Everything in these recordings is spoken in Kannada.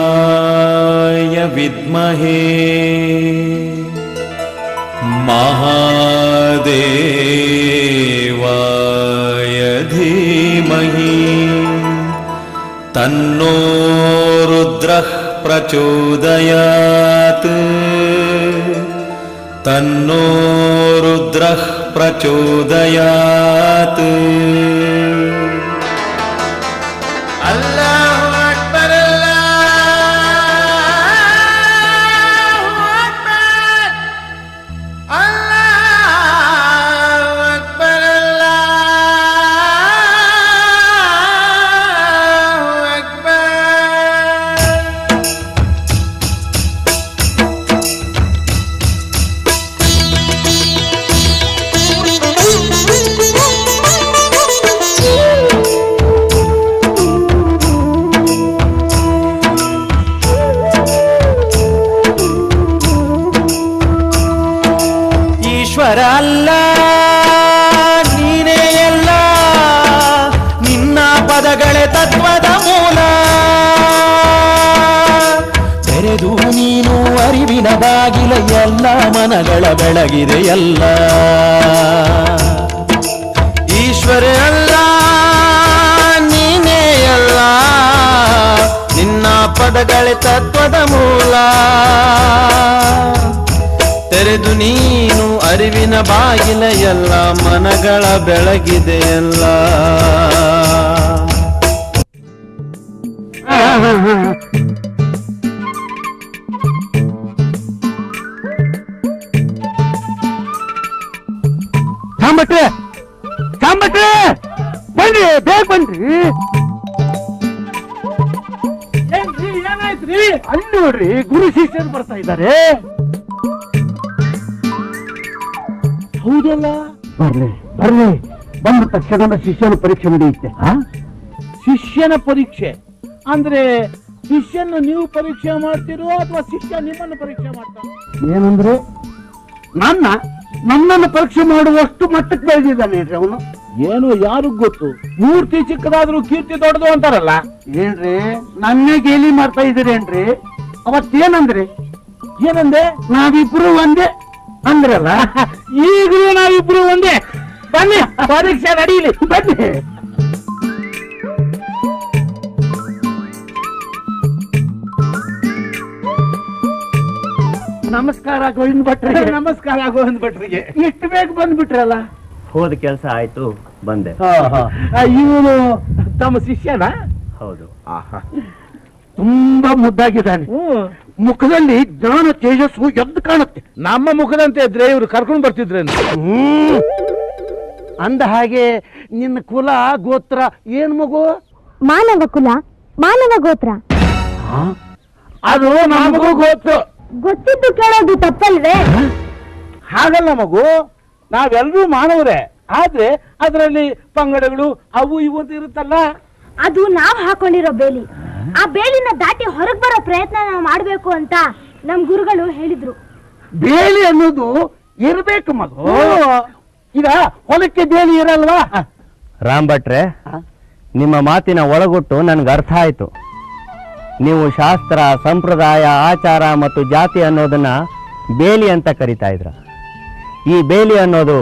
तत्पुरुषाय विद्महे महादेवाय धीमहि तन्नो रुद्रः प्रचोदयात् तन्नो रुद्रः प्रचोदयात्। ಅಲ್ಲ ನೀನೇ ಎಲ್ಲ, ನಿನ್ನ ಪದಗಳೇ ತತ್ವದ ಮೂಲ. ತೆರೆದು ನೀನು ಅರಿವಿನ ಬಾಗಿಲ, ಎಲ್ಲ ಮನಗಳ ಬೆಳಗಿದೆ ಎಲ್ಲ. ಈಶ್ವರ ಅಲ್ಲ ನೀನೇ ಎಲ್ಲ, ನಿನ್ನ ಪದಗಳೇ ತತ್ವದ ಮೂಲ. ತೆರೆದು ನೀನು ಅರಿವಿನ ಬಾಗಿಲ, ಎಲ್ಲ ಮನಗಳ ಬೆಳಗಿದೆ ಎಲ್ಲ. ಸಾಂಬಟ್ರೆ ಸಾಂಬಟ್ರೆ ಬನ್ರಿ, ಬೇಗ ಬನ್ರಿ. ಏನ್ರಿ ಏನಾಯ್ತ್ರಿ? ಅಲ್ಲಿ ನೋಡ್ರಿ, ಗುರು ಶಿಷ್ಯರು ಬರ್ತಾ ಇದ್ದಾರೆ. ಹೌದಲ್ಲ, ಬರ್ಲಿ ಬರ್ಲಿ. ಬಂದ ತಕ್ಷಣ ಶಿಷ್ಯನ ಪರೀಕ್ಷೆ ನಡೆಯುತ್ತೆ. ಶಿಷ್ಯನ ಪರೀಕ್ಷೆ ಅಂದ್ರೆ ಶಿಷ್ಯನ ನೀವು ಪರೀಕ್ಷೆ ಮಾಡ್ತೀರೋ ಅಥವಾ ಶಿಷ್ಯ ನಿಮ್ಮನ್ನು ಪರೀಕ್ಷೆ ಮಾಡ್ತಾರ? ಏನಂದ್ರೆ ನನ್ನನ್ನು ಪರೀಕ್ಷೆ ಮಾಡುವಷ್ಟು ಮಟ್ಟಕ್ಕೆ ಬೆಳೆದಿದ್ದಾನೆ ಅವನು. ಏನು ಯಾರಿಗ್ ಗೊತ್ತು, ಮೂರ್ತಿ ಚಿಕ್ಕದಾದ್ರೂ ಕೀರ್ತಿ ದೊಡ್ಡದು ಅಂತಾರಲ್ಲ. ಏನ್ರಿ ನನ್ನೇ ಗೇಲಿ ಮಾಡ್ತಾ ಇದ್ದೀರೇನ್ರಿ? ಅವತ್ತೇನಂದ್ರಿ? ಏನಂದೆ? ನಾವಿಬ್ರು ಒಂದೇ ಅಂದ್ರಲ್ಲ. ಈಗಲೂ ನಾವಿಬ್ರು ಒಂದೇ. ಬನ್ನಿ ಪರೀಕ್ಷೆ ನಡೀಲಿ, ಬನ್ನಿ. ನಮಸ್ಕಾರ ಗೋವಿಂದ ಭಟ್ರಿಗೆ. ನಮಸ್ಕಾರ ಗೋವಿಂದ ಭಟ್ರಿಗೆ. ಇಷ್ಟು ಬೇಗ ಬಂದ್ಬಿಟ್ರಲ್ಲ? ಹೋದ ಕೆಲಸ ಆಯ್ತು, ಬಂದೆ. ಇವನು ತಮ್ಮ ಶಿಷ್ಯನ? ಹೌದು. ತುಂಬಾ ಮುದ್ದಾಗಿದ್ದಾನೆ. ಮುಖದಲ್ಲಿ ಜ್ಞಾನ ತೇಜಸ್ಸು ಎದ್ದು ಕಾಣುತ್ತೆ. ನಮ್ಮ ಮುಖದಂತೆ ಇದ್ರೆ ಇವ್ರು ಕರ್ಕೊಂಡು ಬರ್ತಿದ್ರೇನು? ಅಂದ ಹಾಗೆ ನಿನ್ನ ಕುಲ ಗೋತ್ರ ಏನ್ ಮಗು? ಮಾನವ ಕುಲ, ಮಾನವ ಗೋತ್ರ. ಅದು ನಮಗೂ ಗೊತ್ತು. ಗೊತ್ತಿದ್ದು ಕೇಳೋದು ತಪ್ಪಲ್ವೇ? ಹಾಗಲ್ಲ ಮಗು, ನಾವೆಲ್ಲರೂ ಮಾನವರೇ. ಆದ್ರೆ ಅದರಲ್ಲಿ ಪಂಗಡಗಳು ಅವು ಇವು ಅಂತ ಇರುತ್ತಲ್ಲ. ಅದು ನಾವ್ ಹಾಕೊಂಡಿರೋ ಬೇಲಿ. ಆ ಬೇಲಿನ ದಾಟಿ ಹೊರಗ್ ಬರೋ ಪ್ರಯತ್ನ ನಾವು ಮಾಡ್ಬೇಕು ಅಂತ ನಮ್ ಗುರುಗಳು ಹೇಳಿದ್ರು. ಬೇಲಿ ಅನ್ನೋದು ಇರ್ಬೇಕು ಮಗು. ಈಗ ಹೊಲಕ್ಕೆ ಬೇಲಿ ಇರಲ್ವಾ? ರಾಮ್ ಭಟ್ರೆ, ನಿಮ್ಮ ಮಾತಿನ ಒಳಗುಟ್ಟು ನನ್ಗೆ ಅರ್ಥ ಆಯ್ತು. ನೀವು ಶಾಸ್ತ್ರ, ಸಂಪ್ರದಾಯ, ಆಚಾರ ಮತ್ತು ಜಾತಿ ಅನ್ನೋದನ್ನ ಬೇಲಿ ಅಂತ ಕರಿತಾ ಇದ್ರ. ಈ ಬೇಲಿ ಅನ್ನೋದು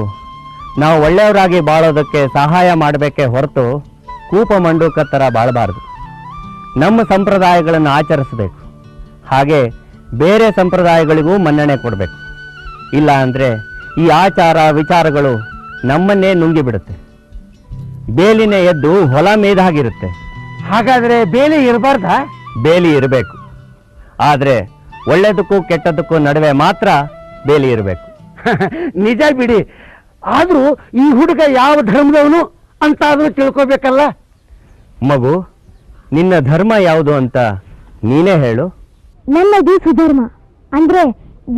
ನಾವು ಒಳ್ಳೆಯವರಾಗಿ ಬಾಳೋದಕ್ಕೆ ಸಹಾಯ ಮಾಡಬೇಕೇ ಹೊರತು ಕೂಪ ಮಂಡೂಕತ್ತರ ಬಾಳಬಾರದು. ನಮ್ಮ ಸಂಪ್ರದಾಯಗಳನ್ನು ಆಚರಿಸಬೇಕು, ಹಾಗೆ ಬೇರೆ ಸಂಪ್ರದಾಯಗಳಿಗೂ ಮನ್ನಣೆ ಕೊಡಬೇಕು. ಇಲ್ಲ ಅಂದರೆ ಈ ಆಚಾರ ವಿಚಾರಗಳು ನಮ್ಮನ್ನೇ ನುಂಗಿಬಿಡುತ್ತೆ. ಬೇಲಿನೇ ಎದ್ದು ಹೊಲ ಮೇದಾಗಿರುತ್ತೆ. ಹಾಗಾದ್ರೆ ಬೇಲಿ ಇರಬಾರ್ದ? ಬೇಲಿ ಇರಬೇಕು, ಆದರೆ ಒಳ್ಳೆದಕ್ಕೂ ಕೆಟ್ಟದಕ್ಕೂ ನಡುವೆ ಮಾತ್ರ ಬೇಲಿ ಇರಬೇಕು. ನಿಜ ಬಿಡಿ. ಆದ್ರೂ ಈ ಹುಡುಗ ಯಾವ ಧರ್ಮದವನು ಅಂತ ಆದ್ರೂ ತಿಳ್ಕೋಬೇಕಲ್ಲ. ಮಗು, ನಿನ್ನ ಧರ್ಮ ಯಾವುದು ಅಂತ ನೀನೇ ಹೇಳು. ನನ್ನದು ಸುಧರ್ಮ. ಅಂದ್ರೆ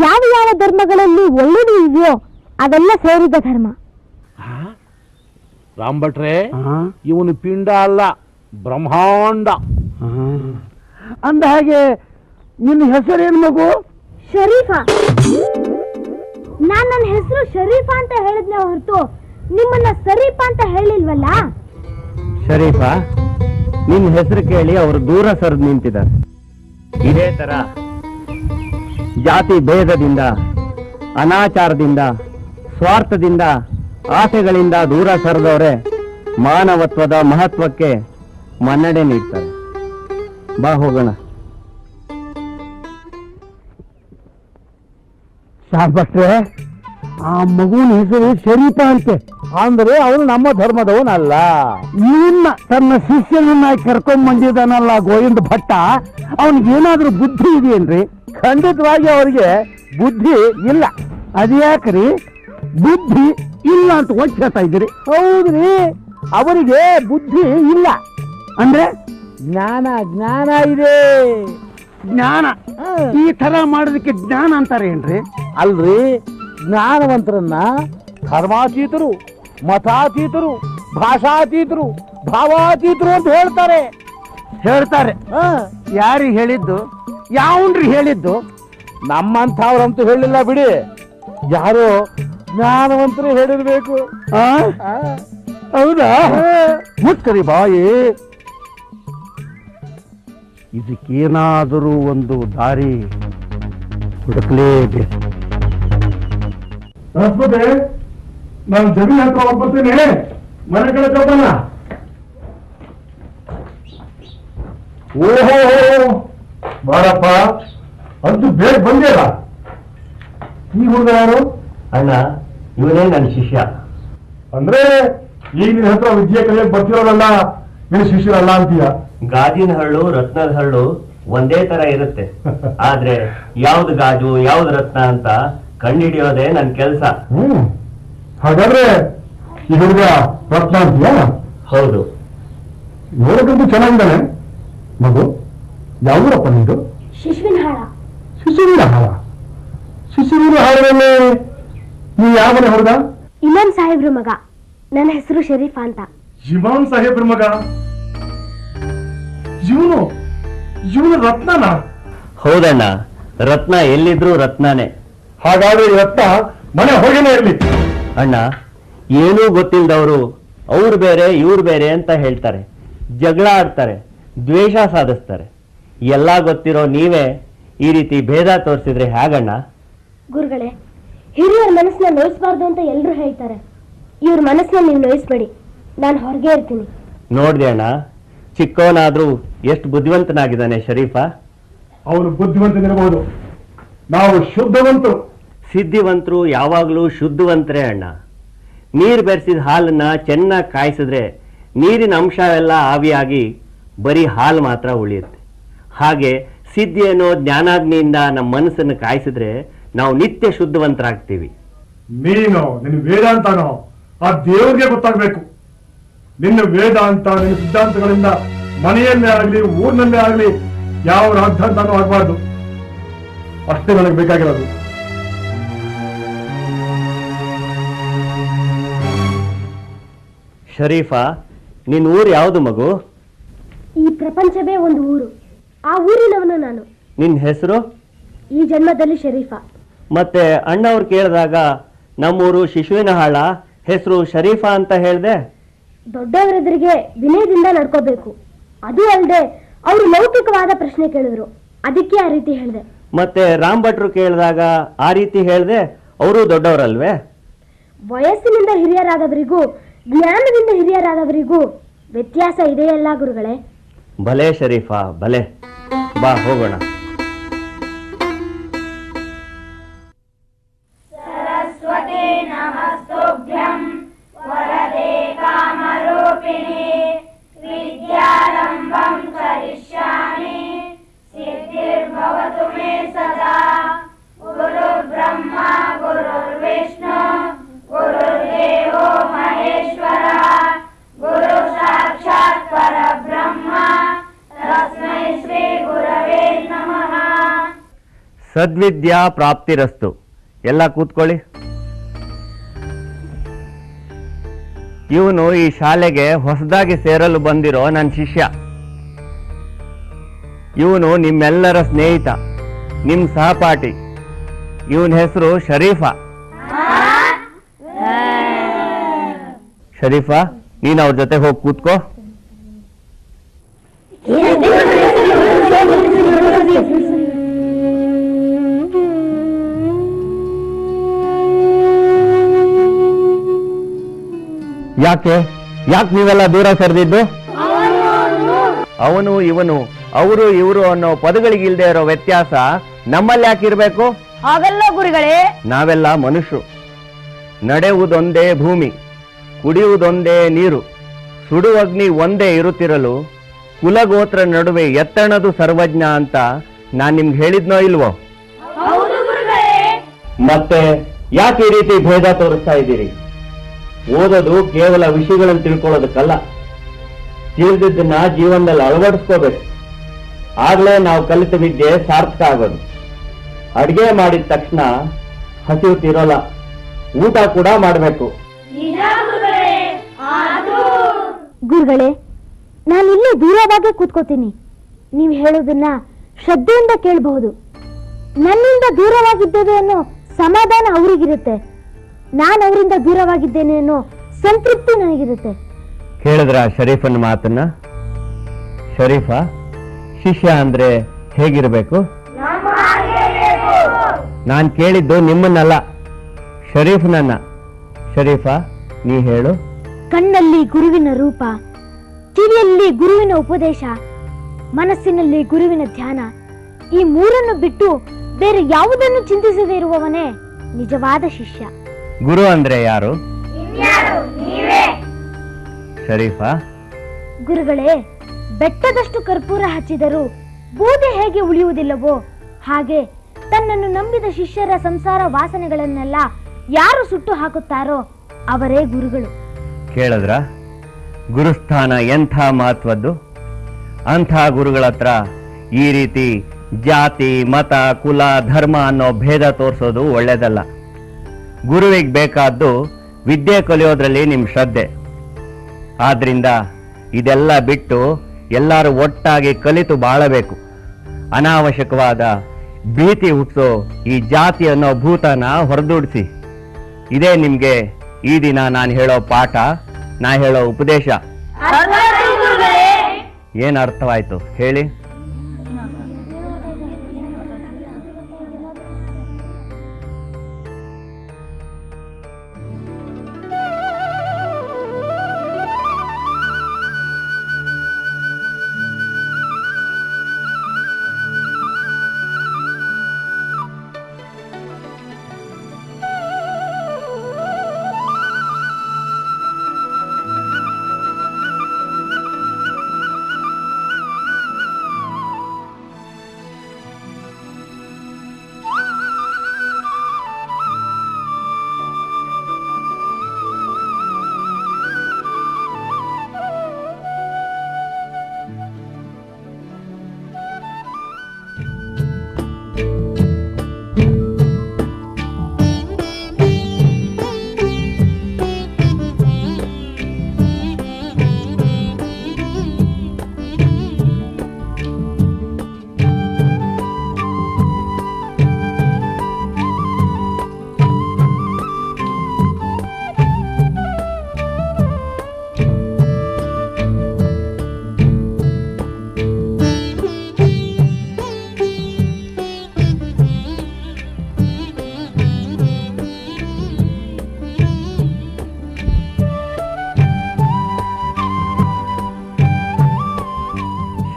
ಯಾವ ಯಾವ ಧರ್ಮಗಳಲ್ಲಿ ಒಳ್ಳೆಯದು ಇದೆಯೋ ಅದೆಲ್ಲ ಸೇರಿದ ಧರ್ಮ. ರಾಮ್ ಭಟ್ರೆ, ಇವನು ಪಿಂಡ ಅಲ್ಲ, ಬ್ರಹ್ಮಾಂಡ. ಅಂದ ಹಾಗೆ ನಿನ್ನ ಹೆಸರೇನು ಮಗು? ಶರೀಫಾ? ನಾನ್ ನನ್ನ ಹೆಸರು ಶರೀಫಾ ಅಂತ ಹೇಳಿದ್ನೆ ಹೊರತು ನಿಮ್ಮನ್ನ ಶರೀಫಾ ಅಂತ ಹೇಳಿಲ್ವಲ್ಲ. ಶರೀಫಾ, ನಿನ್ನ ಹೆಸರು ಕೇಳಿ ಅವರು ದೂರ ಸರಿದು ನಿಂತಿದ್ದಾರೆ. ಇದೇ ತರ ಜಾತಿ ಭೇದದಿಂದ, ಅನಾಚಾರದಿಂದ, ಸ್ವಾರ್ಥದಿಂದ, ಆಸೆಗಳಿಂದ ದೂರ ಸರಿದವರೇ ಮಾನವತ್ವದ ಮಹತ್ವಕ್ಕೆ ಮನ್ನಣೆ ನೀಡ್ತಾರೆ. ಬಾ ಹೋಗೋಣ. ಶಾಬ್ ಭಟ್ರೆ, ಆ ಮಗುವಿನ ಹೆಸರು ಶರೀಫಾ ಅಂತೆ. ಅಂದ್ರೆ ಅವನು ನಮ್ಮ ಧರ್ಮದವನಲ್ಲ. ಇವನ್ನ ತನ್ನ ಶಿಷ್ಯನನ್ನಾಗಿ ಕರ್ಕೊಂಡ್ ಬಂದಿದ್ದಾನಲ್ಲ ಗೋವಿಂದ ಭಟ್ಟ, ಅವನಿಗೇನಾದ್ರೂ ಬುದ್ಧಿ ಇದೆಯೇನ್ರಿ? ಖಂಡಿತವಾಗಿ ಅವರಿಗೆ ಬುದ್ಧಿ ಇಲ್ಲ. ಅದ್ಯಾಕ್ರಿ ಬುದ್ಧಿ ಇಲ್ಲ ಅಂತ ಒಟ್ಟು ಹೇಳ್ತಾ ಇದ್ದೀರಿ? ಹೌದ್ರಿ, ಅವರಿಗೆ ಬುದ್ಧಿ ಇಲ್ಲ. ಅಂದ್ರೆ ಜ್ಞಾನ ಇದೆ. ಜ್ಞಾನ ಈ ತರ ಮಾಡೋದಕ್ಕೆ ಜ್ಞಾನ ಅಂತಾರೆ ಏನ್ರಿ? ಅಲ್ರಿ, ಜ್ಞಾನವಂತರನ್ನ ಧರ್ಮಾತೀತರು, ಮತಾತೀತರು, ಭಾಷಾತೀತರು, ಭಾವಾತೀತರು ಅಂತ ಹೇಳ್ತಾರೆ. ಯಾರಿಗೆ ಹೇಳಿದ್ದು? ಯಾವನ್ರಿ ಹೇಳಿದ್ದು? ನಮ್ಮಂಥವ್ರಂತೂ ಹೇಳಿಲ್ಲ ಬಿಡಿ, ಯಾರೋ ಜ್ಞಾನವಂತರು ಹೇಳಿರ್ಬೇಕು. ಹೌದಾ? ಮುಚ್ಚರಿ ಬಾಯಿ. ಇದಕ್ಕೇನಾದರೂ ಒಂದು ದಾರಿ ಹುಡುಕಲೇಬೇಕು. ಸರಸ್ವತಿ, ನಾನು ಜಮೀನ್ ಹತ್ರ ಹೋಗ್ಬರ್ತೀನಿ, ಮನೆ ಕಡೆ ಕಬ್ಬನ. ಓಹೋ, ಬಾರಪ್ಪ, ಅಂತೂ ಬೇಗ ಬಂದಿಲ್ಲ. ಈ ಹುಡುಗ ಯಾರು? ಅಣ್ಣ, ಇವನೇ ನನ್ನ ಶಿಷ್ಯ. ಅಂದ್ರೆ ಈಗ ನಿನ್ನ ಹತ್ರ ವಿದ್ಯೆ ಕಲಿಯಕ್ಕೆ ಬರ್ತಿರೋರಲ್ಲ, ನಿನ್ನ ಶಿಷ್ಯರಲ್ಲ ಅಂತೀಯ? ಗಾಜಿನ ಹಳ್ಳು, ರತ್ನದ ಹಳ್ಳು ಒಂದೇ ತರ ಇರುತ್ತೆ. ಆದ್ರೆ ಯಾವ್ದು ಗಾಜು ಯಾವ್ದು ರತ್ನ ಅಂತ ಕಂಡುಹಿಡಿಯೋದೇ ನನ್ನ ಕೆಲಸ. ಹಾಗಾದ್ರೆ ಈ ಹುಡುಗ ರತ್ನ ಅಂತೀಯ? ಹೌದು. ನೋಡಕ್ಕಂತೂ ಚೆನ್ನಾಗಿದ್ದಾನೆ. ಮಗು, ಯಾವೂರಪ್ಪ ನಿಂದು? ಶಿಶುವಿನಹಾಳ. ಶಿಶುವಿನಹಾಳದಲ್ಲಿ ನೀವು ಯಾವ ಮನೆ ಹುಡುಗ? ಇಮಾಮ್ ಸಾಹೇಬ್ರ ಮಗ. ನನ್ನ ಹೆಸರು ಶರೀಫಾ ಅಂತ. ಇಮಾಮ್ ಸಾಹೇಬ್ರ ಮಗ? ಇವನು ರತ್ನನ? ಹೌದಣ್ಣ, ರತ್ನ ಎಲ್ಲಿದ್ರು ರತ್ನಾನೇ. ಹಾಗಾದ್ರೆ ಈ ರತ್ನ ಮನೆ ಹೊರಗೇನೆ ಇರ್ಲಿ. ಅಣ್ಣ, ಏನೂ ಗೊತ್ತಿಲ್ಲದವರು ಅವ್ರು ಬೇರೆ ಇವ್ರು ಬೇರೆ ಅಂತ ಹೇಳ್ತಾರೆ, ಜಗಳ ಆಡ್ತಾರೆ, ದ್ವೇಷ ಸಾಧಿಸ್ತಾರೆ. ಎಲ್ಲ ಗೊತ್ತಿರೋ ನೀವೇ ಈ ರೀತಿ ಭೇದ ತೋರಿಸಿದ್ರೆ ಹೇಗಣ್ಣ? ಗುರುಗಳೇ, ಹಿರಿಯರ ಮನಸ್ಸನ್ನ ನೋಯಿಸಬಾರ್ದು ಅಂತ ಎಲ್ಲರೂ ಹೇಳ್ತಾರೆ. ಇವ್ರ ಮನಸ್ಸನ್ನ ನೀವು ನೋಯಿಸ್ಬೇಡಿ, ನಾನು ಹೊರಗೆ ಇರ್ತೀನಿ. ನೋಡ್ದೆ ಅಣ್ಣ, ಚಿಕ್ಕವನಾದ್ರೂ ಎಷ್ಟು ಬುದ್ಧಿವಂತನಾಗಿದ್ದಾನೆ ಶರೀಫಾ. ಅವನು ಬುದ್ಧಿವಂತನಿರಬಹುದು, ನಾವು ಶುದ್ಧವಂತರು. ಸಿದ್ಧಿವಂತರು ಯಾವಾಗಲೂ ಶುದ್ಧವಂತರೇ ಅಣ್ಣ. ನೀರು ಬೆರೆಸಿದ ಹಾಲನ್ನ ಚೆನ್ನಾಗಿ ಕಾಯಿಸಿದ್ರೆ ನೀರಿನ ಅಂಶ ಎಲ್ಲ ಆವಿಯಾಗಿ ಬರೀ ಹಾಲು ಮಾತ್ರ ಉಳಿಯುತ್ತೆ. ಹಾಗೆ ಸಿದ್ಧಿ ಅನ್ನೋ ಜ್ಞಾನಾಗ್ನಿಯಿಂದ ನಮ್ಮ ಮನಸ್ಸನ್ನು ಕಾಯಿಸಿದ್ರೆ ನಾವು ನಿತ್ಯ ಶುದ್ಧವಂತರಾಗ್ತೀವಿ. ನೀನು ನಿನ್ನ ವೇದಾಂತನೋ ಆ ದೇವರಿಗೆ ಗೊತ್ತಾಗಬೇಕು. ನಿನ್ನ ವೇದಾಂತ, ನಿನ್ನ ಸಿದ್ಧಾಂತಗಳಿಂದ ಮನೆಯಲ್ಲೇ ಆಗಲಿ ಊರಿನಲ್ಲೇ ಆಗಲಿ ಯಾವ ರಾದ್ಧಾಂತನೂ ಆಗಬಾರ್ದು. ಅಷ್ಟೇ ನನಗೆ ಬೇಕಾಗಿರೋದು. ಶರೀಫಾ, ನಿನ್ನ ಊರು ಯಾವುದು ಮಗು? ಈ ಪ್ರಪಂಚವೇ ಒಂದು ಊರು, ಆ ಊರಿನವನು ನಾನು. ನಿನ್ನ ಹೆಸರು? ಈ ಜನ್ಮದಲ್ಲಿ ಶರೀಫಾ. ಮತ್ತೆ ಅಣ್ಣವ್ರು ಕೇಳಿದಾಗ ನಮ್ಮೂರು ಶಿಶುವಿನಹಾಳ, ಹೆಸರು ಶರೀಫಾ ಅಂತ ಹೇಳ್ದೆ. ದೊಡ್ಡವರೆದುರಿಗೆ ವಿನಯದಿಂದ ನಡ್ಕೋಬೇಕು. ಅದು ಅಲ್ಲದೆ ಅವರು ಲೌಕಿಕವಾದ ಪ್ರಶ್ನೆ ಕೇಳಿದ್ರು, ಅದಕ್ಕೆ ಆ ರೀತಿ ಹೇಳಿದೆ. ಮತ್ತೆ ರಾಮ್ ಭಟ್ರು ಕೇಳಿದಾಗ ಆ ರೀತಿ ಹೇಳ್ದೆ, ಅವರು ದೊಡ್ಡವರಲ್ವೇ? ವಯಸ್ಸಿನಿಂದ ಹಿರಿಯರಾದವರಿಗೂ ಜ್ಞಾನದಿಂದ ಹಿರಿಯರಾದವರಿಗೂ ವ್ಯತ್ಯಾಸ ಇದೆಯಲ್ಲ ಗುರುಗಳೇ? ಭಲೆ ಶರೀಫಾ, ಭಲೆ. ಬಾ ಹೋಗೋಣ. ಸರಸ್ವತಿ ನಮಸ್ತುಭ್ಯಂ ವರದೆ ಕಾಮರೂಪಿಣಿ ವಿದ್ಯಾರಂಭಂ ಕರಿಷ್ಯಾಮಿ ಸಿದ್ಧಿರ್ಭವತು ಮೇ ಸದಾ. ಗುರು ಬ್ರಹ್ಮ ಗುರುರ್ವಿಷ್ಣು ಗುರುರ್ದೇವೋ ಮಹೇಶ್ವರ ಗುರು ಸಾಕ್ಷಾತ್ ಪರಬ್ರಹ್ಮ ತಸ್ಮೈ ಶ್ರೀ ಗುರವೇ ನಮಃ. ಸದ್ವಿದ್ಯಾ ಪ್ರಾಪ್ತಿರಸ್ತು. ಎಲ್ಲ ಕೂತ್ಕೊಳ್ಳಿ. ಇವನು ಈ ಶಾಲೆಗೆ ಹೊಸದಾಗಿ ಸೇರಲು ಬಂದಿರೋ ನನ್ನ ಶಿಷ್ಯ. ಇವನು ನಿಮ್ಮೆಲ್ಲರ ಸ್ನೇಹಿತ, ನಿಮ್ ಸಹಪಾಠಿ, ಇವನ್ ಹೆಸರು ಶರೀಫಾ. ಶರೀಫಾ, ನೀನ್ ಅವ್ರ ಜೊತೆ ಹೋಗಿ ಕೂತ್ಕೋ. ಯಾಕೆ ನೀವೆಲ್ಲ ದೂರ ಸರಿದಿದ್ದು? ಅವನು ಇವನು, ಅವರು ಇವರು ಅನ್ನೋ ಪದಗಳಿಗಿಲ್ದೇ ಇರೋ ವ್ಯತ್ಯಾಸ ನಮ್ಮಲ್ಲಿ ಯಾಕಿರ್ಬೇಕು? ಹಾಗಲ್ಲ ಗುರುಗಳೇ, ನಾವೆಲ್ಲ ಮನುಷ್ಯರು. ನಡೆಯುವುದೊಂದೇ ಭೂಮಿ, ಕುಡಿಯುವುದೊಂದೇ ನೀರು, ಸುಡುವಗ್ನಿ ಒಂದೇ ಇರುತ್ತಿರಲು ಕುಲಗೋತ್ರ ನಡುವೆ ಎತ್ತಣದು ಸರ್ವಜ್ಞ ಅಂತ ನಾನ್ ನಿಮ್ಗೆ ಹೇಳಿದ್ನೋ ಇಲ್ವೋ? ಮತ್ತೆ ಯಾಕೆ ಈ ರೀತಿ ಭೇದ ತೋರಿಸ್ತಾ ಇದ್ದೀರಿ? ಓದೋದು ಕೇವಲ ವಿಷಯಗಳನ್ನು ತಿಳ್ಕೊಳ್ಳೋದಕ್ಕಲ್ಲ, ತಿಳಿದಿದ್ದನ್ನ ಜೀವನದಲ್ಲಿ ಅಳವಡಿಸ್ಕೋಬೇಕು. ಆಗ್ಲೇ ನಾವು ಕಲಿತ ವಿದ್ಯೆ ಸಾರ್ಥಕ ಆಗೋದು. ಅಡ್ಗೆ ಮಾಡಿದ ತಕ್ಷಣ ಹಸಿವು ತಿರೋಲ್ಲ, ಊಟ ಕೂಡ ಮಾಡಬೇಕು. ಗುರುಗಳೇ, ನಾನು ಇಲ್ಲೇ ದೂರವಾಗೇ ಕೂತ್ಕೋತೀನಿ. ನೀವು ಹೇಳೋದನ್ನ ಶ್ರದ್ಧೆಯಿಂದ ಕೇಳಬಹುದು. ನನ್ನಿಂದ ದೂರವಾಗಿದ್ದೇವೆ ಅನ್ನೋ ಸಮಾಧಾನ ಅವರಿಗಿರುತ್ತೆ, ನಾನು ಅವರಿಂದ ದೂರವಾಗಿದ್ದೇನೆ ಅನ್ನೋ ಸಂತೃಪ್ತಿ ನನಗಿರುತ್ತೆ. ಕೇಳಿದ್ರ ಶರೀಫನ ಮಾತನ್ನ? ಶರೀಫಾ, ಶಿಷ್ಯ ಅಂದ್ರೆ ಹೇಗಿರ್ಬೇಕು? ನಾನ್ ಕೇಳಿದ್ದು ನಿಮ್ಮನ್ನಲ್ಲ, ಶರೀಫನನ್ನ. ಶರೀಫಾ, ನೀ ಹೇಳು. ಕಣ್ಣಲ್ಲಿ ಗುರುವಿನ ರೂಪ, ಕಿವಿಯಲ್ಲಿ ಗುರುವಿನ ಉಪದೇಶ, ಮನಸ್ಸಿನಲ್ಲಿ ಗುರುವಿನ ಧ್ಯಾನ, ಈ ಮೂರನ್ನು ಬಿಟ್ಟು ಬೇರೆ ಯಾವುದನ್ನು ಚಿಂತಿಸದೇ ಇರುವವನೇ ನಿಜವಾದ ಶಿಷ್ಯ. ಗುರು ಅಂದ್ರೆ ಯಾರು? ಶರೀಫಾ, ಗುರುಗಳೇ, ಬೆಟ್ಟದಷ್ಟು ಕರ್ಪೂರ ಹಚ್ಚಿದರೂ ಬೂದೆ ಹೇಗೆ ಉಳಿಯುವುದಿಲ್ಲವೋ ಹಾಗೆ ತನ್ನನ್ನು ನಂಬಿದ ಶಿಷ್ಯರ ಸಂಸಾರ ವಾಸನೆಗಳನ್ನೆಲ್ಲ ಯಾರು ಸುಟ್ಟು ಹಾಕುತ್ತಾರೋ ಅವರೇ ಗುರುಗಳು. ಕೇಳಿದ್ರ? ಗುರುಸ್ಥಾನ ಎಂಥ ಮಹತ್ವದ್ದು. ಅಂಥ ಗುರುಗಳ ಹತ್ರ ಈ ರೀತಿ ಜಾತಿ, ಮತ, ಕುಲ, ಧರ್ಮ ಅನ್ನೋ ಭೇದ ತೋರಿಸೋದು ಒಳ್ಳೇದಲ್ಲ. ಗುರುವಿಗೆ ಬೇಕಾದ್ದು ವಿದ್ಯೆ ಕಲಿಯೋದ್ರಲ್ಲಿ ನಿಮ್ ಶ್ರದ್ಧೆ. ಆದ್ರಿಂದ ಇದೆಲ್ಲ ಬಿಟ್ಟು ಎಲ್ಲರೂ ಒಟ್ಟಾಗಿ ಕಲಿತು ಬಾಳಬೇಕು. ಅನಾವಶ್ಯಕವಾದ ಭೀತಿ ಹುಟ್ಟಿಸೋ ಈ ಜಾತಿ ಅನ್ನೋ ಭೂತನ ಹೊರದೂಡಿಸಿ. ಇದೇ ನಿಮ್ಗೆ ಈ ದಿನ ನಾನು ಹೇಳೋ ಪಾಠ, ನಾ ಹೇಳೋ ಉಪದೇಶ. ಏನ್ ಅರ್ಥವಾಯ್ತು ಹೇಳಿ?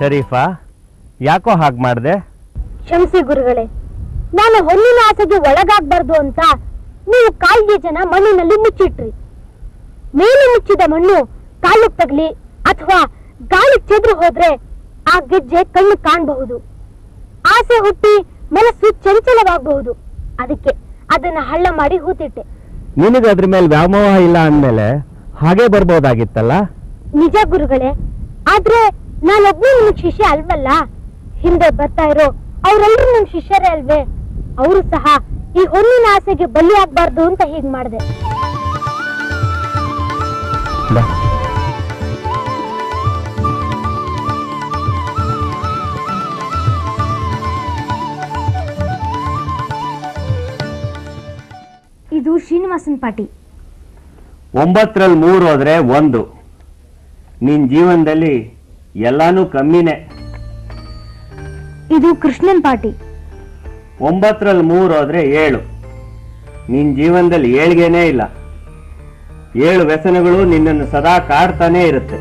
ಶರೀಫಾ, ಯಾಕೋ ಹಾಗೆ ಮಾಡಿದೆ? ಕ್ಷಮಿಸಿ ಗುರುಗಳೇ, ನಾನು ಹೊನ್ನಿನ ಆಸೆಗೆ ಒಳಗಾಗಬಾರ್ದು ಅಂತ ನೀವು ಕಾಲ್ಗೆ ಜನ ಮಣ್ಣಿನಲ್ಲಿ ಮುಚ್ಚಿಟ್ರಿ. ಮೇಲೆ ಮುಚ್ಚಿದ ಮಣ್ಣು ಕಾಲಿಗೆ ತಗಲಿ ಅಥವಾ ಗಾಳಿ ಚೆದ್ರು ಹೋದ್ರೆ ಆ ಗೆಜ್ಜೆ ಕಣ್ಣು ಕಾಣಬಹುದು. ಆಸೆ ಹುಟ್ಟಿ ಮನಸ್ಸು ಚಂಚಲವಾಗಬಹುದು. ಅದಕ್ಕೆ ಅದನ್ನ ಹಳ್ಳ ಮಾಡಿ ಹೂತಿಟ್ಟೆ. ನಿನಗೆ ಅದ್ರ ಮೇಲೆ ವ್ಯಾಮೋಹ ಇಲ್ಲ ಅಂದ್ಮೇಲೆ ಹಾಗೆ ಬರ್ಬೋದಾಗಿತ್ತಲ್ಲ? ನಿಜ ಗುರುಗಳೇ, ಆದ್ರೆ ನಾನೊಬ್ನೇ ನಿಮ್ಗೆ ಶಿಷ್ಯ ಅಲ್ವಲ್ಲ. ಹಿಂದೆ ಬರ್ತಾ ಇರೋ ಅವರೆಲ್ಲರೂ ನಮ್ ಶಿಷ್ಯರೇ ಅಲ್ವೇ? ಅವರು ಸಹ ಈ ಹೊನ್ನಿನ ಆಸೆಗೆ ಬಲಿಯಾಗಬಾರ್ದು ಅಂತ ಹೀಗ್ ಮಾಡಿದೆ. ಇದು ಶ್ರೀನಿವಾಸನ್ ಪಾಟಿ. 9ರಲ್ಲಿ 3 ಹೋದ್ರೆ 1. ನಿನ್ ಜೀವನದಲ್ಲಿ ಎಲ್ಲಾನು ಕಮ್ಮಿನೇ. ಇದು ಕೃಷ್ಣನ್ ಪಾಟಿ. 9ರಲ್ಲಿ 3 ಹೋದ್ರೆ 7. ನಿನ್ ಜೀವನದಲ್ಲಿ ಏಳ್ಗೆನೇ ಇಲ್ಲ. 7 ವ್ಯಸನಗಳು ನಿನ್ನನ್ನು ಸದಾ ಕಾಡ್ತಾನೆ ಇರುತ್ತೆ.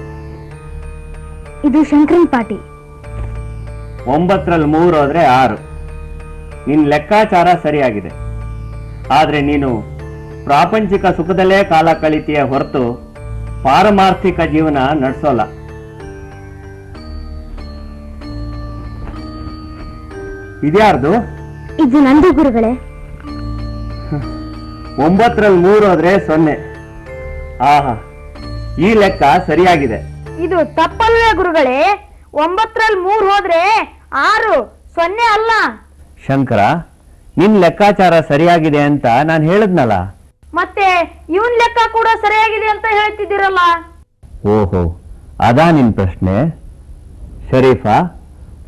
ಇದು ಶಂಕರನ್ ಪಾಟಿ. 9ರಲ್ಲಿ 3 ಹೋದ್ರೆ 6. ನಿನ್ ಲೆಕ್ಕಾಚಾರ ಸರಿಯಾಗಿದೆ, ಆದ್ರೆ ನೀನು ಪ್ರಾಪಂಚಿಕ ಸುಖದಲ್ಲೇ ಕಾಲ ಕಳಿತೀಯ ಹೊರತು ಪಾರಮಾರ್ಥಿಕ ಜೀವನ ನಡೆಸೋಲ್ಲ. ಇದ್ಯಾರ್ದು? ಇದು ನಂದು ಗುರುಗಳೇ. 9ರಲ್ಲಿ 3 ಹೋದ್ರೆ 0. ಆಹಾ, ಈ ಲೆಕ್ಕ ಸರಿಯಾಗಿದೆ. ಇದು ತಪ್ಪಲ್ವೇ ಗುರುಗಳೇ? 9ರಲ್ಲಿ 3 ಹೋದ್ರೆ 6, 0 ಅಲ್ಲ. ಶಂಕರ, ನಿನ್ ಲೆಕ್ಕಾಚಾರ ಸರಿಯಾಗಿದೆ ಅಂತ ನಾನು ಹೇಳಿದ್ನಲ್ಲ. ಮತ್ತೆ ಇವನ್ ಲೆಕ್ಕ ಕೂಡ ಸರಿಯಾಗಿದೆ ಅಂತ ಹೇಳ್ತಿದ್ದೀರಲ್ಲ. ಓಹೋ, ಅದಾ ನಿನ್ ಪ್ರಶ್ನೆ? ಶರೀಫಾ,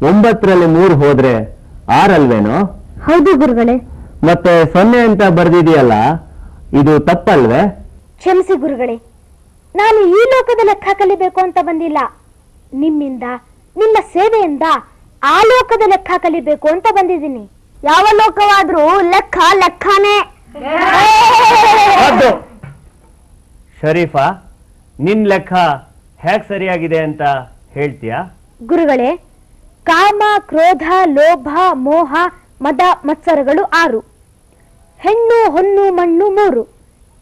9ರಲ್ಲಿ 3 ಹೋದ್ರೆ 6 ಅಲ್ವೇನೋ? ಹೌದು ಗುರುಗಳೇ. ಮತ್ತೆ 0 ಅಂತ ಬರ್ದಿದೆಯಲ್ಲ, ಇದು ತಪ್ಪಲ್ವೇ? ಕ್ಷಮಿಸಿ ಗುರುಗಳೇ, ನಾನು ಈ ಲೋಕದ ಲೆಕ್ಕ ಕಲಿಬೇಕು ಅಂತ ಬಂದಿಲ್ಲ. ನಿಮ್ಮಿಂದ, ನಿಮ್ಮ ಸೇವೆಯಿಂದ ಆ ಲೋಕದ ಲೆಕ್ಕ ಕಲಿಬೇಕು ಅಂತ ಬಂದಿದ್ದೀನಿ. ಯಾವ ಲೋಕವಾದ್ರೂ ಲೆಕ್ಕ ಲೆಕ್ಕನೇ. ಶರೀಫಾ, ನಿನ್ ಲೆಕ್ಕ ಹೇಗ್ ಸರಿಯಾಗಿದೆ ಅಂತ ಹೇಳ್ತೀಯಾ? ಗುರುಗಳೇ, ಕಾಮ, ಕ್ರೋಧ, ಲೋಭ, ಮೋಹ, ಮದ, ಮತ್ಸರಗಳು 6, ಹೆಣ್ಣು, ಹೊನ್ನು, ಮಣ್ಣು 3,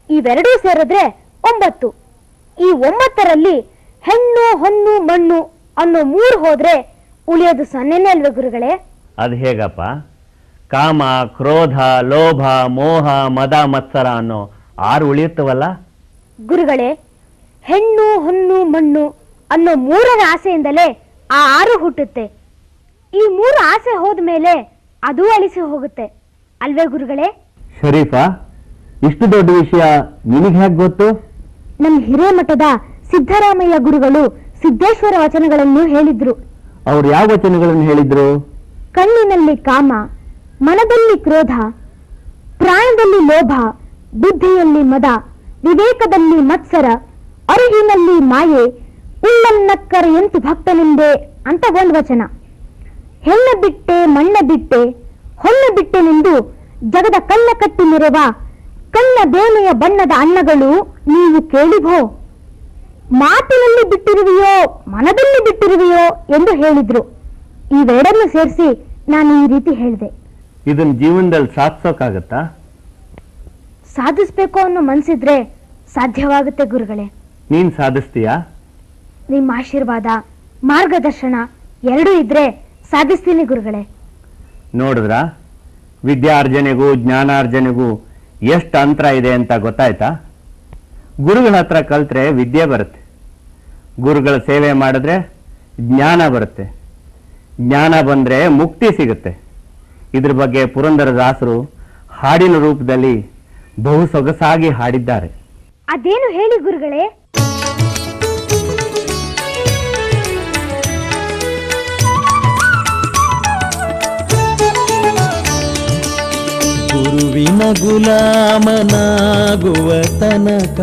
ಇವೆರಡೂ ಸೇರಿದ್ರೆ 9. ಈ 9ರಲ್ಲಿ ಹೆಣ್ಣು, ಹೊನ್ನು, ಮಣ್ಣು ಅನ್ನೋ 3 ಹೋದ್ರೆ ಉಳಿಯೋದು 0ನೇ ಅಲ್ವೇ ಗುರುಗಳೇ? ಅದು ಹೇಗಪ್ಪ? ಕಾಮ, ಕ್ರೋಧ, ಲೋಭ, ಮೋಹ, ಮದ, ಮತ್ಸರ ಅನ್ನೋ 6 ಉಳಿಯುತ್ತವಲ್ಲ? ಗುರುಗಳೇ, ಹೆಣ್ಣು, ಹೊನ್ನು, ಮಣ್ಣು ಅನ್ನೋ 3ರ ಆಸೆಯಿಂದಲೇ ಆ 6 ಹುಟ್ಟುತ್ತೆ. ಈ 3 ಆಸೆ ಹೋದ್ಮೇಲೆ ಅದು ಅಳಿಸಿ ಹೋಗುತ್ತೆ ಅಲ್ವೇ ಗುರುಗಳೇ? ಶರೀಫಾ, ಇಷ್ಟು ದೊಡ್ಡ ವಿಷಯ ನಿನಗೆ ಹೇಗೆ ಗೊತ್ತು? ನಮ್ಮ ಹಿರೇಮಠದ ಸಿದ್ದರಾಮಯ್ಯ ಗುರುಗಳು ಸಿದ್ದೇಶ್ವರ ವಚನಗಳನ್ನು ಹೇಳಿದ್ರು. ಅವ್ರು ಯಾವ ವಚನಗಳನ್ನು ಹೇಳಿದ್ರು? ಕಣ್ಣಿನಲ್ಲಿ ಕಾಮ, ಮನದಲ್ಲಿ ಕ್ರೋಧ, ಪ್ರಾಣದಲ್ಲಿ ಲೋಭ, ಬುದ್ಧಿಯಲ್ಲಿ ಮದ, ವಿವೇಕದಲ್ಲಿ ಮತ್ಸರ, ಅರಿವಿನಲ್ಲಿ ಮಾಯೆ, ಉಳ್ಳನ್ನಕ್ಕರ ಎಂತು ಭಕ್ತನೆಂದೆ ಅಂತ ಒಂದು ವಚನ. ಹೆಣ್ಣ ಬಿಟ್ಟೆ, ಮಣ್ಣ ಬಿಟ್ಟೆ, ಹೊನ್ನ ಬಿಟ್ಟೆನೆಂದು ಜಗದ ಕಲ್ಲ ಕಟ್ಟಿ ಮೆರೆವ ಕಣ್ಣ ಬೇನೆಯ ಬಣ್ಣದ ಅನ್ನಗಳು ನೀವು ಕೇಳಿಭೋ. ಮಾತಿನಲ್ಲಿ ಬಿಟ್ಟಿರುವೆಯೋ, ಮನದಲ್ಲಿ ಬಿಟ್ಟಿರುವೆಯೋ ಎಂದು ಹೇಳಿದ್ರು. ಇವೆರಡನ್ನು ಸೇರಿಸಿ ನಾನು ಈ ರೀತಿ ಹೇಳಿದೆ. ಇದನ್ನ ಜೀವನದಲ್ಲಿ ಸಾಧಿಸೋಕ್ಕಾಗತ್ತಾ? ಸಾಧಿಸ್ಬೇಕು ಅನ್ನೋ ಮನ್ಸಿದ್ರೆ ಸಾಧ್ಯವಾಗುತ್ತೆ ಗುರುಗಳೇ. ನೀನ್ ಸಾಧಿಸ್ತೀಯಾ? ನಿಮ್ಮ ಆಶೀರ್ವಾದ, ಮಾರ್ಗದರ್ಶನ ಎರಡೂ ಇದ್ರೆ ಸಾಧಿಸ್ತೀನಿ ಗುರುಗಳೇ. ನೋಡಿದ್ರ, ವಿದ್ಯಾರ್ಜನೆಗೂ ಜ್ಞಾನಾರ್ಜನೆಗೂ ಎಷ್ಟು ಅಂತರ ಇದೆ ಅಂತ ಗೊತ್ತಾಯ್ತಾ? ಗುರುಗಳ ಹತ್ರ ಕಲ್ತ್ರೆ ವಿದ್ಯೆ ಬರುತ್ತೆ, ಗುರುಗಳ ಸೇವೆ ಮಾಡಿದ್ರೆ ಜ್ಞಾನ ಬರುತ್ತೆ, ಜ್ಞಾನ ಬಂದ್ರೆ ಮುಕ್ತಿ ಸಿಗುತ್ತೆ. ಇದ್ರ ಬಗ್ಗೆ ಪುರಂದರದಾಸರು ಹಾಡಿನ ರೂಪದಲ್ಲಿ ಬಹು ಸೊಗಸಾಗಿ ಹಾಡಿದ್ದಾರೆ. ಅದೇನು ಹೇಳಿ ಗುರುಗಳೇ? ಗುರುವಿನ ಗುಲಾಮನಾಗುವ ತನಕ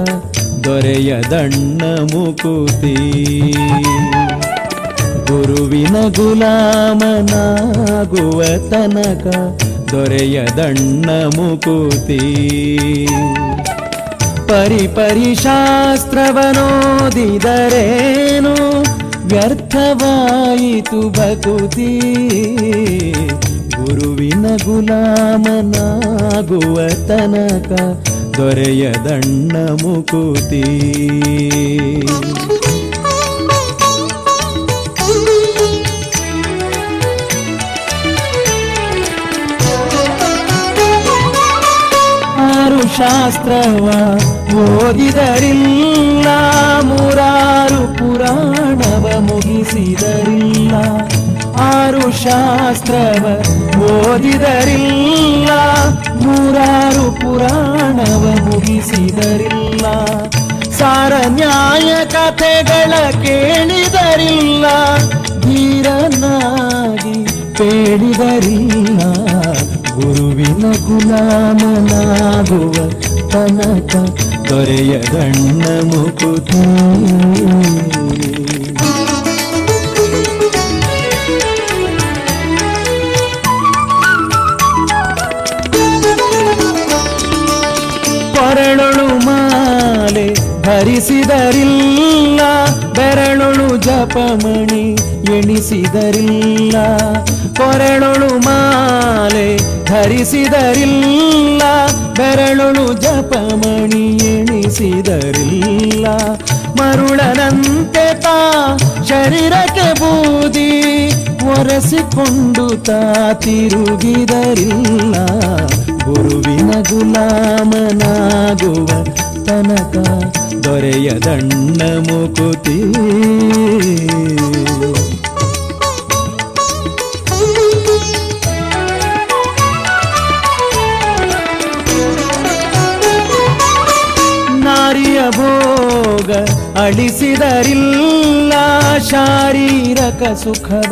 ದೊರೆಯದಣ್ಣ ಮುಕುತಿ. ಗುರುವಿನ ಗುಲಾಮನಾಗುವ ತನಕ ದೊರೆಯದಣ್ಣ ಮುಕುತಿ. ಪರಿಪರಿ ಶಾಸ್ತ್ರವನೋದಿದರೇನು ವ್ಯರ್ಥವಾಯಿತು ಭಕುತಿ. ಗುರುವಿನ ಗುಲಾಮನಾಗುವ ತನಕ ದೊರೆಯದಣ್ಣ ಮುಕುತಿ. ಆರು ಶಾಸ್ತ್ರವ ಓದಿದರಿಲ್ಲ, 3 ಪುರಾಣವ ಮುಗಿಸಿದರಿಲ್ಲ. 6 ಶಾಸ್ತ್ರವ ಓದಿದರಿಲ್ಲ, 3 ಪುರಾಣವ ಮುಗಿಸಿದರಿಲ್ಲ. ಸಾರ ನ್ಯಾಯ ಕಥೆಗಳ ಕೇಳಿದರಿಲ್ಲ, ಧೀರನಾಗಿ ಬೇಡಿದರಿಲ್ಲ. ಗುರುವಿನ ಗುಲಾಮನಾಗುವ ತನಕ ದೊರೆಯದಣ್ಣ ಮುಕುತಿ. ಕೊರಳೊಳು ಮಾಲೆ ಧರಿಸಿದರಿಲ್ಲ, ಬೆರಳೊಳು ಜಪಮಣಿ ಎಣಿಸಿದರಿಲ್ಲ. ಕೊರಳೊಳು ಮಾಲೆ ಧರಿಸಿದರಿಲ್ಲ, ಬೆರಳೊಳು ಜಪಮಣಿ ಎಣಿಸಿದರಿಲ್ಲ. ಮರುಳನಂತೆ ತಾ ಶರೀರಕ್ಕೆ ಬೂದಿ ಒರೆಸಿಕೊಂಡು ತಾ ತಿರುಗಿದರಿಲ್ಲ. ಗುರುವಿನ ಗುಲಾಮನಾಗುವ ತನಕ ದೊರೆಯದಣ್ಣ ಮುಕುತಿ. ನಾರಿಯ ಭೋಗ ಅಳಿಸಿದರಿಲ್ಲ, ಶಾರೀರಕ ಸುಖವ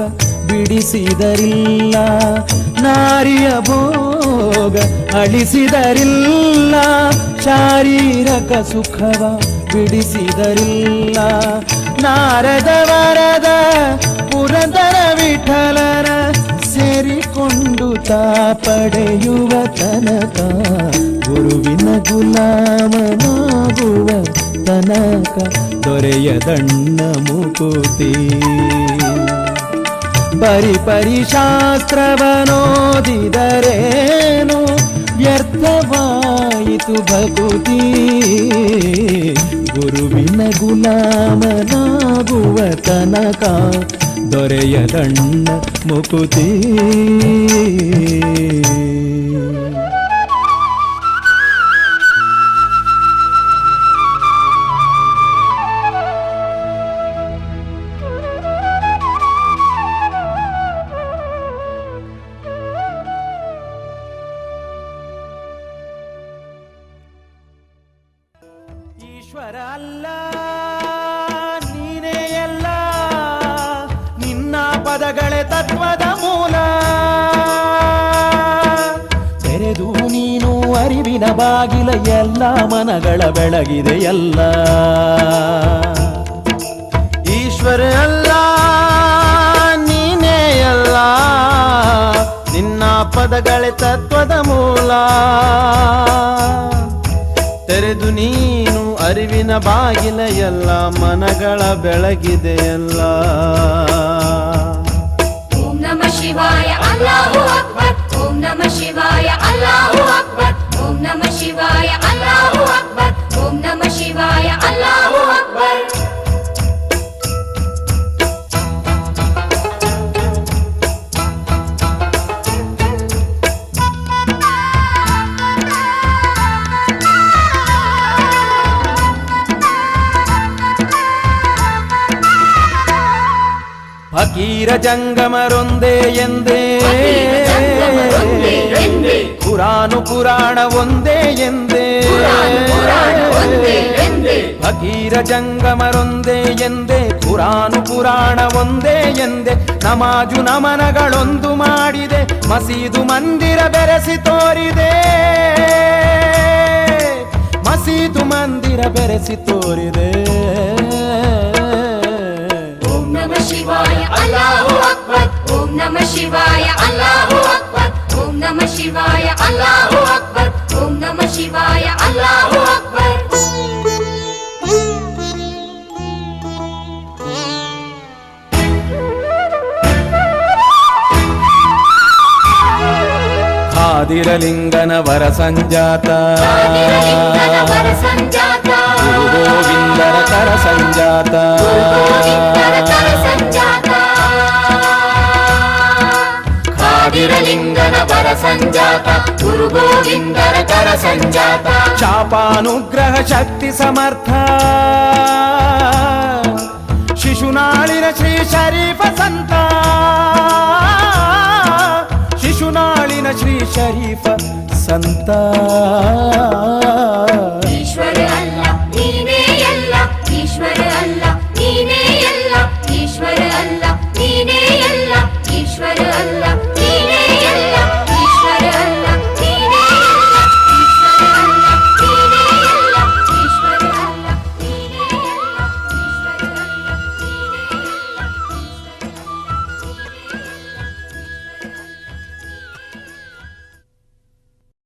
ಬಿಡಿಸಿದರಿಲ್ಲ. ನಾರಿಯ ಭೋಗ ಅಳಿಸಿದರಿಲ್ಲ, ಶಾರೀರಕ ಸುಖವ ಬಿಡಿಸಿದರಿಲ್ಲ. ನಾರದ ವರದ ಪುರಂದರ ವಿಠಲನ ಸೇರಿಕೊಂಡು ತಾ ಪಡೆಯುವ ತನಕ ಗುರುವಿನ ಗುಲಾಮನಾಗುವ ತನಕ ದೊರೆಯದಣ್ಣ ಮುಕುತಿ. ಪರಿ ಶಾಸ್ತ್ರವನೋದಿದರೇನು ವ್ಯರ್ಥವಾಯಿತು ಭಕುತಿ. ಗುರುವಿನ ಗುಲಾಮನಾಗುವ ತನಕ ದೊರೆಯದಣ್ಣ ಮುಕುತಿ. ಈಶ್ವರ ಅಲ್ಲ ನೀನೇ ಎಲ್ಲ, ನಿನ್ನ ಪದಗಳೇ ತತ್ವದ ಮೂಲ. ತೆರೆದು ನೀನು ಅರಿವಿನ ಬಾಗಿಲ, ಎಲ್ಲ ಮನಗಳ ಬೆಳಗಿದೆ ಎಲ್ಲ. ಈಶ್ವರ ಅಲ್ಲ ನೀನೇ ಎಲ್ಲ, ನಿನ್ನ ಪದಗಳೇ ತತ್ವದ ಮೂಲ. ತೆರೆದು ನೀನು ಅರಿವಿನ ಬಾಗಿಲ, ಎಲ್ಲ ಮನಗಳ ಬೆಳಗಿದೆಯಲ್ಲ. ಓಂ ನಮಃ ಶಿವಾಯ ಅಲ್ಲಾಹು ಅಕ್ಬರ್, ಓಂ ನಮಃ ಶಿವಾಯ ಅಲ್ಲಾಹು ಅಕ್ಬರ್, ಓಂ ನಮಃ ಶಿವಾಯ ಅಲ್ಲಾಹು ಅಕ್ಬರ್, ಓಂ ನಮಃ ಶಿವಾಯ ಅಲ್ಲಾಹು ಅಕ್ಬರ್. ಫಕೀರ ಜಂಗಮರೊಂದೇ ಎಂದೇ, ಕುರಾನು ಪುರಾಣ ಒಂದೇ ಎಂದೇ. ಫಕೀರ ಜಂಗಮರೊಂದೇ ಎಂದೇ, ಕುರಾನು ಪುರಾಣ ಒಂದೇ ಎಂದೇ. ನಮಾಜು ನಮನಗಳೊಂದು ಮಾಡಿದೆ, ಮಸೀದು ಮಂದಿರ ಬೆರೆಸಿ ತೋರಿದೆ. ಮಸೀದು ಮಂದಿರ ಬೆರೆಸಿ ತೋರಿದೆ. ಓಂ ನಮಃ ಶಿವಾಯ ಅಲ್ಲಾಹು ಅಕ್ಬರ್, ಓಂ ನಮಃ ಶಿವಾಯ ಅಲ್ಲಾಹು ಅಕ್ಬರ್, ಓಂ ನಮಃ ಶಿವಾಯ ಅಲ್ಲಾಹು ಅಕ್ಬರ್, ಓಂ ನಮಃ ಶಿವಾಯ ಅಲ್ಲಾಹು ಅಕ್ಬರ್. ಖಾದಿರಲಿಂಗನ ವರ ಸಂಜಾತ, ಗುರು ಗೋವಿಂದರ ಕರ ಸಂಜಾತ. ಖಾದಿರಲಿಂಗನ ವರ ಸಂಜಾತ, ಗುರು ಗೋವಿಂದರ ಕರ ಸಂಜಾತ. ಶಾಪಾನುಗ್ರಹ ಶಕ್ತಿ ಸಮರ್ಥ, ಶಿಶುನಾಳಿನ ಶ್ರೀ ಶರೀಫ ಸಂತ. ಶಿಶುನಾಳಿನ ಶ್ರೀ ಶರೀಫ ಸಂತ.